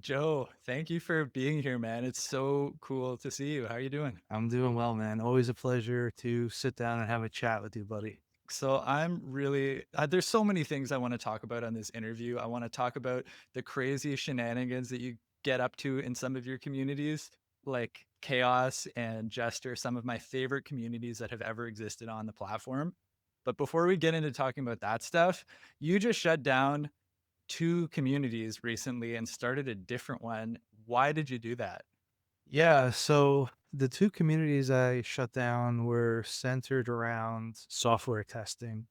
Joe, thank you for being here, man. It's so cool to see you. How are you doing? I'm doing well, man. Always a pleasure to sit down and have a chat with you, buddy. So I'm really there's so many things I want to talk about on this interview. I want to talk about the crazy shenanigans that you get up to in some of your communities, like Chaos and Jester, some of my favorite communities that have ever existed on the platform. But before we get into talking about that stuff, you just shut down two communities recently and started a different one. Why did you do that? Yeah, so the two communities I shut down were centered around software testing,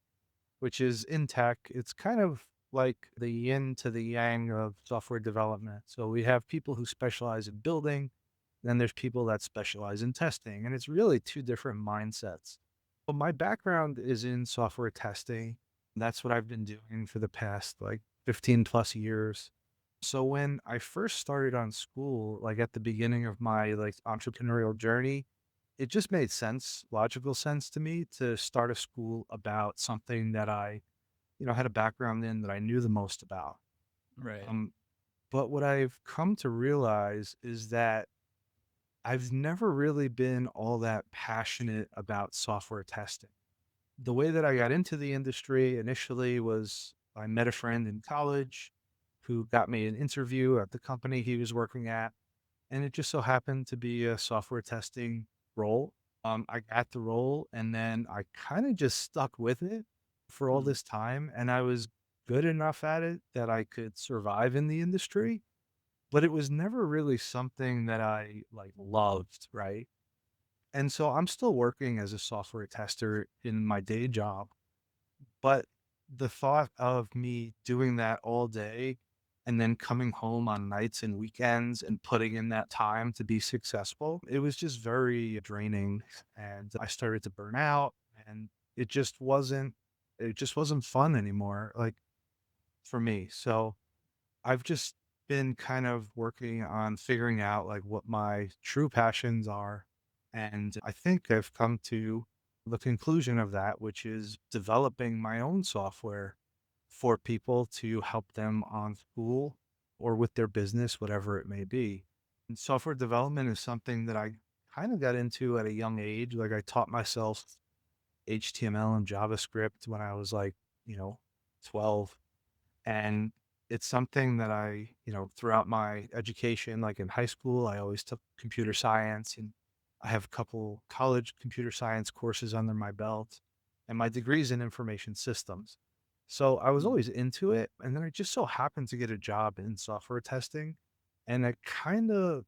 which is in tech. It's kind of like the yin to the yang of software development. So we have people who specialize in building, then there's people that specialize in testing, and it's really two different mindsets. Well, my background is in software testing. That's what I've been doing for the past like 15 plus years. So when I first started on Skool, like at the beginning of my like entrepreneurial journey, it just made sense, logical sense to me to start a school about something that I had a background in that I knew the most about. Right. Um, but what I've come to realize is that I've never really been all that passionate about software testing. The way that I got into the industry initially was I met a friend in college who got me an interview at the company he was working at, and it just so happened to be a software testing role. I got the role, and then I kind of just stuck with it for all Mm. this time, and I was good enough at it that I could survive in the industry, but it was never really something that I like loved, right? And so I'm still working as a software tester in my day job, but the thought of me doing that all day and then coming home on nights and weekends and putting in that time to be successful, it was just very draining. And I started to burn out and it just wasn't fun anymore, like for me. So I've just been kind of working on figuring out like what my true passions are. And I think I've come to the conclusion of that, which is developing my own software for people to help them on school or with their business, whatever it may be. And software development is something that I kind of got into at a young age. Like I taught myself HTML and JavaScript when I was like 12, and it's something that throughout my education, like in high school, I always took computer science, and I have a couple college computer science courses under my belt, and my degree's in information systems. So I was Mm. always into it. And then I just so happened to get a job in software testing. And it kind of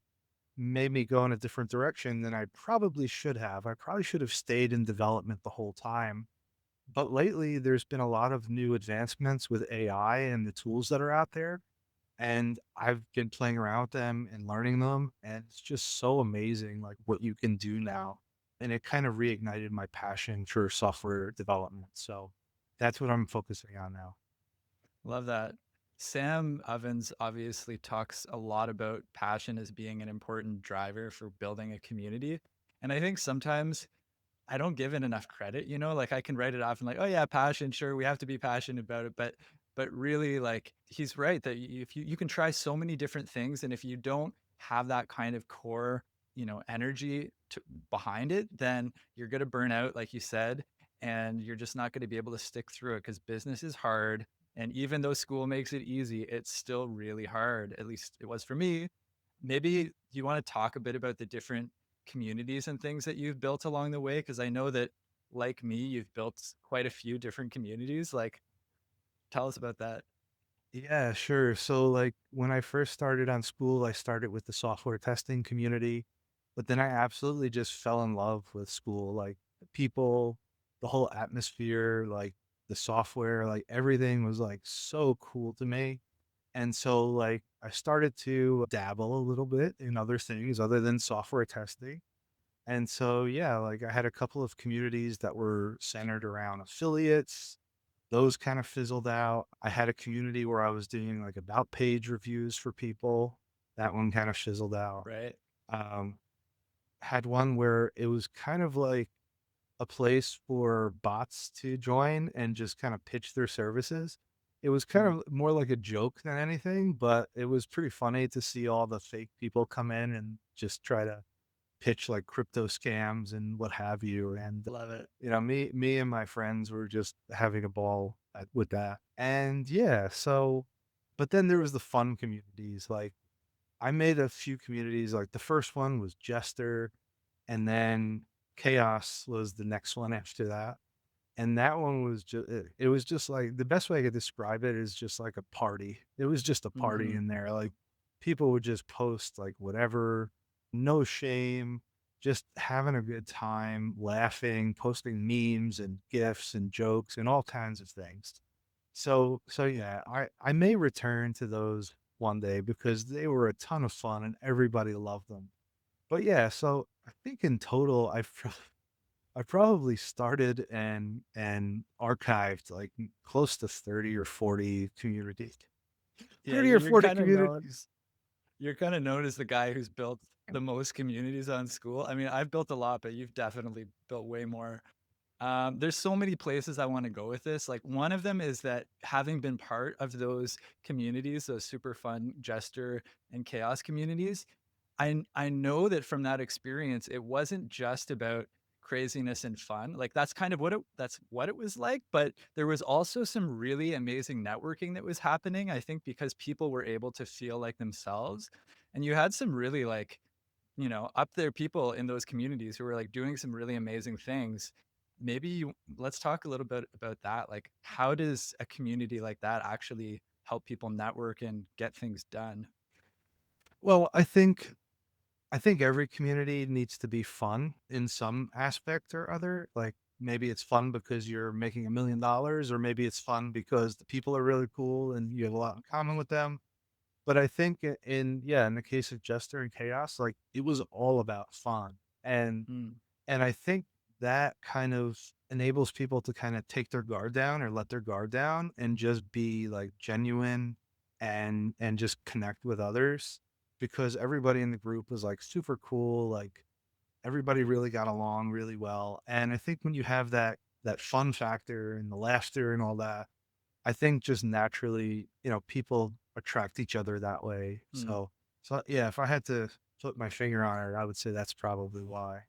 made me go in a different direction than I probably should have. I probably should have stayed in development the whole time, but lately, there's been a lot of new advancements with AI and the tools that are out there, and I've been playing around with them and learning them, and it's just so amazing, like, what you can do now, and it kind of reignited my passion for software development, so that's what I'm focusing on now. Love that. Sam Ovens obviously talks a lot about passion as being an important driver for building a community. And I think sometimes I don't give it enough credit, like I can write it off and like, oh yeah, passion, sure, we have to be passionate about it. But really like he's right that if you can try so many different things and if you don't have that kind of core, energy behind it, then you're gonna burn out, like you said, and you're just not gonna be able to stick through it because business is hard. And even though school makes it easy, it's still really hard. At least it was for me. Maybe you want to talk a bit about the different communities and things that you've built along the way? Because I know that, like me, you've built quite a few different communities. Like, tell us about that. Yeah, sure. So, like, when I first started on School, I started with the software testing community, but then I absolutely just fell in love with School, like the people, the whole atmosphere, like the software, like everything was like so cool to me. And so, like, I started to dabble a little bit in other things other than software testing. And so, yeah, like I had a couple of communities that were centered around affiliates. Those kind of fizzled out. I had a community where I was doing like about page reviews for people. That one kind of fizzled out. Right. Um, had one where it was kind of like a place for bots to join and just kind of pitch their services. It was kind Mm. of more like a joke than anything, but it was pretty funny to see all the fake people come in and just try to pitch like crypto scams and what have you. And Love it. me and my friends were just having a ball with that. And yeah, so but then there was the fun communities. Like I made a few communities. Like the first one was Jester, and then Chaos was the next one after that. And that one was just it was just like the best way I could describe it is just like a party. It was just a party Hmm. in there. Like people would just post like whatever, no shame, just having a good time, laughing, posting memes and gifs and jokes and all kinds of things. So yeah, I may return to those one day because they were a ton of fun and everybody loved them. But yeah, so I think in total I probably started and archived like close to 30 or 40 communities. Yeah, 30 or you're 40 kind of known. communities. You're kind of known as the guy who's built the most communities on School. I mean, I've built a lot, but you've definitely built way more. There's so many places I want to go with this. Like one of them is that having been part of those communities, those super fun Jester and Chaos communities, I know that from that experience, it wasn't just about craziness and fun. Like that's what it was like, but there was also some really amazing networking that was happening, I think because people were able to feel like themselves. And you had some really like, up there people in those communities who were like doing some really amazing things. Let's talk a little bit about that. Like how does a community like that actually help people network and get things done? Well, I think every community needs to be fun in some aspect or other. Like maybe it's fun because you're making $1 million, or maybe it's fun because the people are really cool and you have a lot in common with them. But I think in the case of Jester and Chaos, like it was all about fun. Mm, And I think that kind of enables people to kind of take their guard down or let their guard down and just be like genuine and just connect with others because everybody in the group was like super cool, like everybody really got along really well. And I think when you have that fun factor and the laughter and all that, I think just naturally, people attract each other that way. mm. So yeah, if I had to put my finger on it, I would say that's probably why.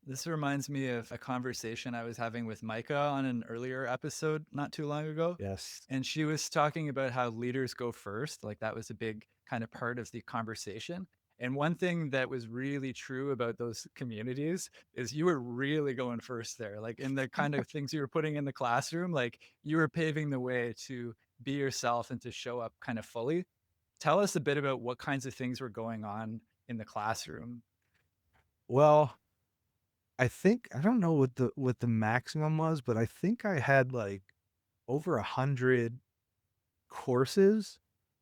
This reminds me of a conversation I was having with Micah on an earlier episode not too long ago. Yes. And she was talking about how leaders go first. Like that was a big kind of part of the conversation. And one thing that was really true about those communities is you were really going first there. Like in the kind of things you were putting in the classroom, like you were paving the way to be yourself and to show up kind of fully. Tell us a bit about what kinds of things were going on in the classroom. Well, I think I don't know what the maximum was, but I think I had like over 100 courses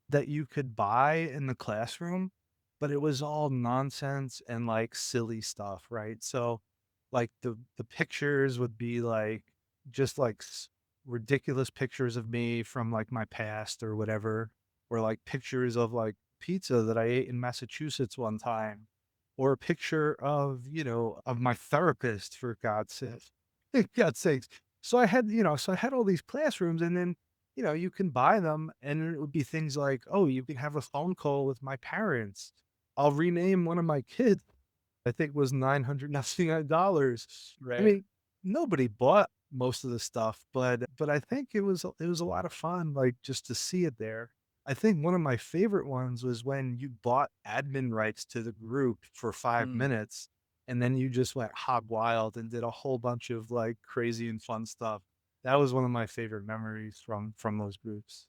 that you could buy in the classroom, but it was all nonsense and like silly stuff, right? So like the pictures would be like just like ridiculous pictures of me from like my past or whatever, or like pictures of like pizza that I ate in Massachusetts one time, or a picture of, of my therapist for God's sake. God's sakes. So I had all these classrooms and then you can buy them and it would be things like, "Oh, you can have a phone call with my parents. I'll rename one of my kids." I think it was $999. I Right. mean, nobody bought most of the stuff, but I think it was a lot of fun, like, just to see it there. I think one of my favorite ones was when you bought admin rights to the group for 5 Mm. minutes, and then you just went hog wild and did a whole bunch of, like, crazy and fun stuff. That was one of my favorite memories from those groups.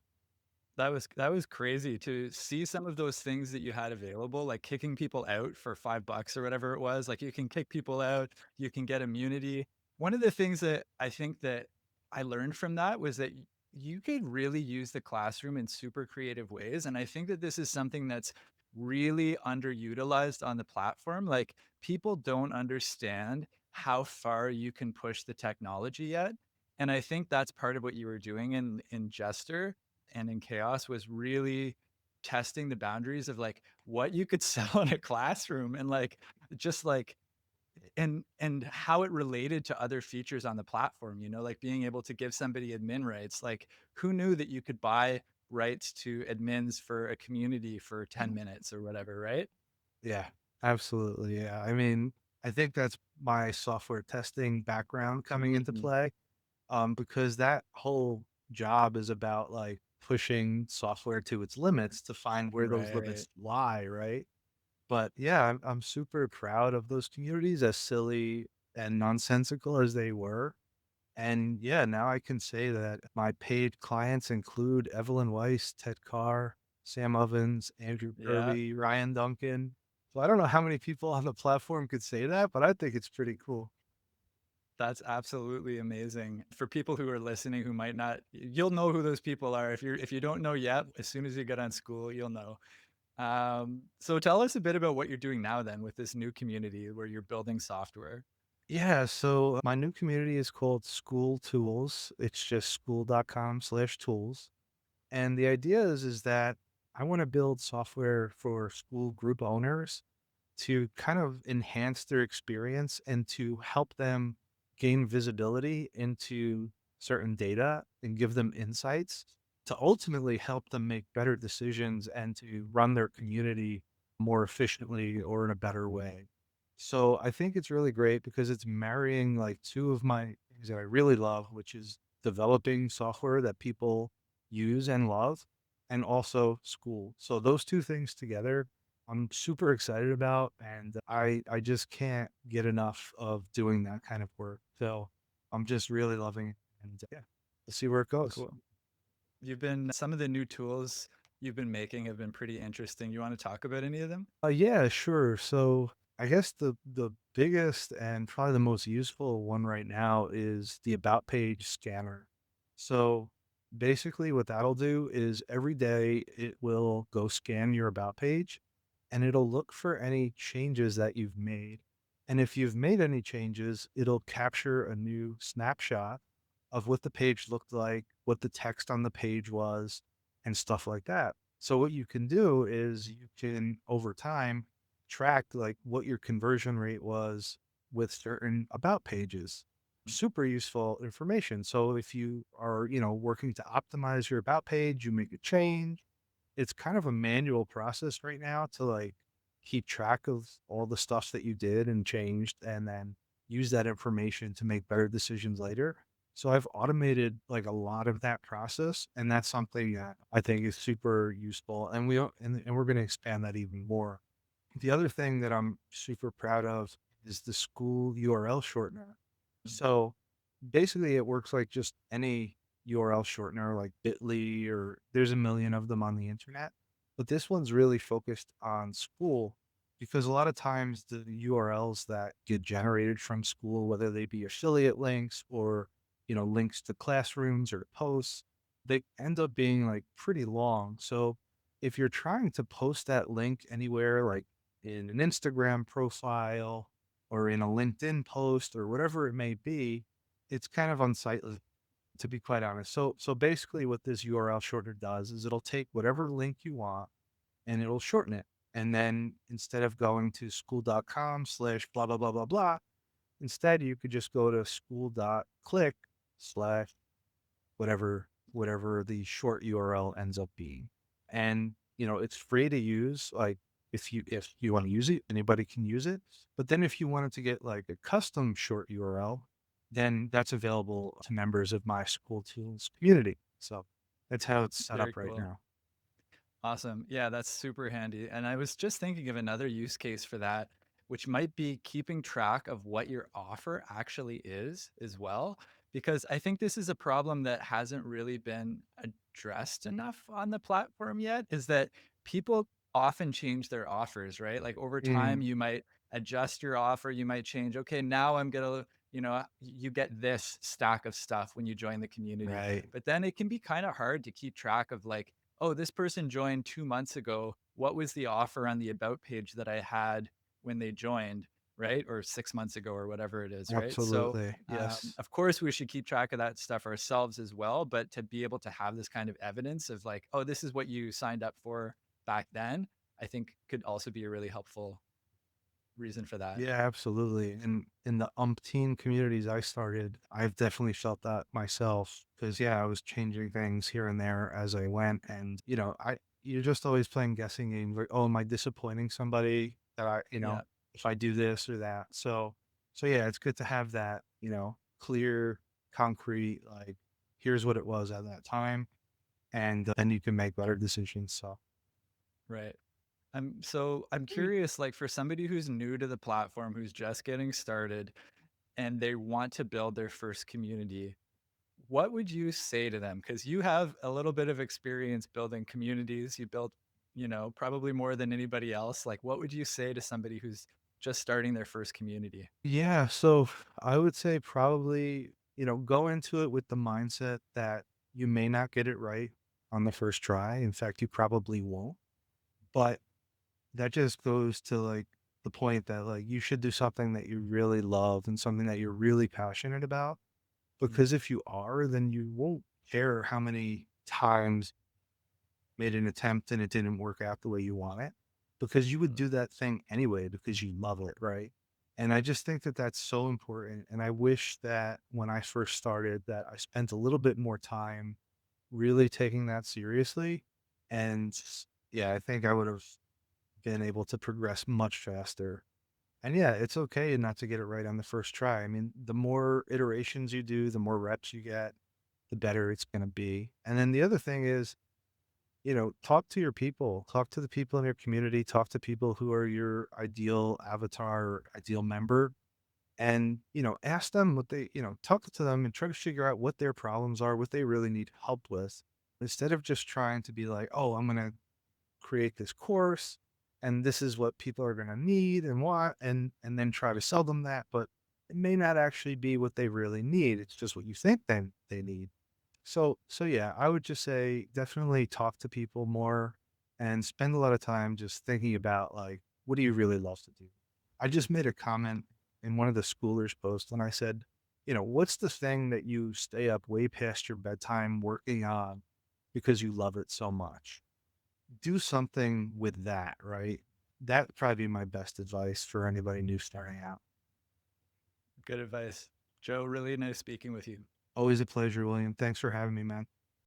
That was crazy to see some of those things that you had available, like kicking people out for $5 or whatever it was. Like you can kick people out, you can get immunity. One of the things that I think that I learned from that was that you could really use the classroom in super creative ways. And I think that this is something that's really underutilized on the platform. Like people don't understand how far you can push the technology yet. And I think that's part of what you were doing in Jester and in Chaos was really testing the boundaries of like what you could sell in a classroom and like just like and how it related to other features on the platform, you know, like being able to give somebody admin rights. Like, who knew that you could buy rights to admins for a community for 10 minutes or whatever, right? Yeah, absolutely. Yeah. I mean, I think that's my software testing background coming into Mhm. play. Because that whole job is about like pushing software to its limits to find where those Right. limits lie, right? But yeah, I'm super proud of those communities, as silly and nonsensical as they were. And yeah, now I can say that my paid clients include Evelyn Weiss, Ted Carr, Sam Ovens, Andrew Yeah. Kirby, Ryan Duncan. So I don't know how many people on the platform could say that, but I think it's pretty cool. That's absolutely amazing. For people who are listening who might not, you'll know who those people are. If you don't know yet, as soon as you get on Skool, you'll know. So tell us a bit about what you're doing now then with this new community where you're building software. Yeah, so my new community is called School Tools. It's just school.com/tools. And the idea is that I want to build software for school group owners to kind of enhance their experience and to help them gain visibility into certain data and give them insights to ultimately help them make better decisions and to run their community more efficiently or in a better way. So I think it's really great because it's marrying like two of my things that I really love, which is developing software that people use and love, and also school. So those two things together I'm super excited about, and I just can't get enough of doing that kind of work. So I'm just really loving it, and yeah, we'll see where it goes. Cool. Some of the new tools you've been making have been pretty interesting. You want to talk about any of them? Yeah, sure. So I guess the biggest and probably the most useful one right now is the about page scanner. So basically, what that'll do is every day it will go scan your about page, and it'll look for any changes that you've made. And if you've made any changes, it'll capture a new snapshot of what the page looked like, what the text on the page was, and stuff like that. So what you can do is you can over time track like what your conversion rate was with certain about pages. Super useful information. So if you are, working to optimize your about page, you make a change. It's kind of a manual process right now to like keep track of all the stuff that you did and changed and then use that information to make better decisions later. So I've automated like a lot of that process, and that's something that I think is super useful. And and we're going to expand that even more. The other thing that I'm super proud of is the school URL shortener. So basically, it works like just any URL shortener, like Bitly, or there's a million of them on the internet. But this one's really focused on school because a lot of times the URLs that get generated from school, whether they be affiliate links or links to classrooms or to posts, they end up being like pretty long. So if you're trying to post that link anywhere, like in an Instagram profile or in a LinkedIn post or whatever it may be, it's kind of unsightly, to be quite honest. So basically what this URL shortener does is it'll take whatever link you want and it'll shorten it. And then instead of going to school.com/, blah, blah, blah, blah, blah, instead you could just go to school.click/ whatever the short URL ends up being. And, it's free to use. Like if you want to use it, anybody can use it. But then if you wanted to get like a custom short URL, then that's available to members of my School Tools community. So that's how it's set Very up right cool. now. Awesome. Yeah, that's super handy. And I was just thinking of another use case for that, which might be keeping track of what your offer actually is as well. Because I think this is a problem that hasn't really been addressed enough on the platform yet, is that people often change their offers, right? Like over time, Mm, you might adjust your offer, you might change, okay, now I'm going to, you get this stack of stuff when you join the community. right. But then it can be kind of hard to keep track of like, oh, this person joined 2 months ago. What was the offer on the about page that I had when they joined, right? Or 6 months ago or whatever it is, right? So, Absolutely. Yes. of course, we should keep track of that stuff ourselves as well, but to be able to have this kind of evidence of like, oh, this is what you signed up for back then, I think could also be a really helpful. reason for that. Yeah, absolutely. And in the umpteen communities I started, I've definitely felt that myself because yeah, I was changing things here and there as I went. And you're just always playing guessing games like, oh, am I disappointing somebody that Yeah. if I do this or that. So yeah, it's good to have that, clear, concrete, like here's what it was at that time. And then you can make better decisions. So Right. I'm curious, like for somebody who's new to the platform, who's just getting started and they want to build their first community, what would you say to them? Because you have a little bit of experience building communities. You built, probably more than anybody else. Like, what would you say to somebody who's just starting their first community? yeah, so I would say probably, go into it with the mindset that you may not get it right on the first try. In fact, you probably won't. But that just goes to like the point that like you should do something that you really love and something that you're really passionate about. Mm, Because if you are, then you won't care how many times you made an attempt and it didn't work out the way you want it. Because you would mm, do that thing anyway because you love it, right? And I just think that that's so important, and I wish that when I first started that I spent a little bit more time really taking that seriously, and yeah, I think I would have been able to progress much faster. And yeah, it's okay not to get it right on the first try. I mean, the more iterations you do, the more reps you get, the better it's gonna be. And then the other thing is, talk to your people, talk to the people in your community, talk to people who are your ideal avatar or ideal member, and ask them what they talk to them and try to figure out what their problems are, what they really need help with, instead of just trying to be like, oh, I'm going to create this course and this is what people are going to need and want, and then try to sell them that, but it may not actually be what they really need. It's just what you think they need. So yeah, I would just say definitely talk to people more and spend a lot of time just thinking about like, what do you really love to do? I just made a comment in one of the schoolers posts and I said, what's the thing that you stay up way past your bedtime working on because you love it so much? Do something with that, right? That'd probably be my best advice for anybody new starting out. good advice. Joe, really nice speaking with you. Always a pleasure, William. Thanks for having me, man.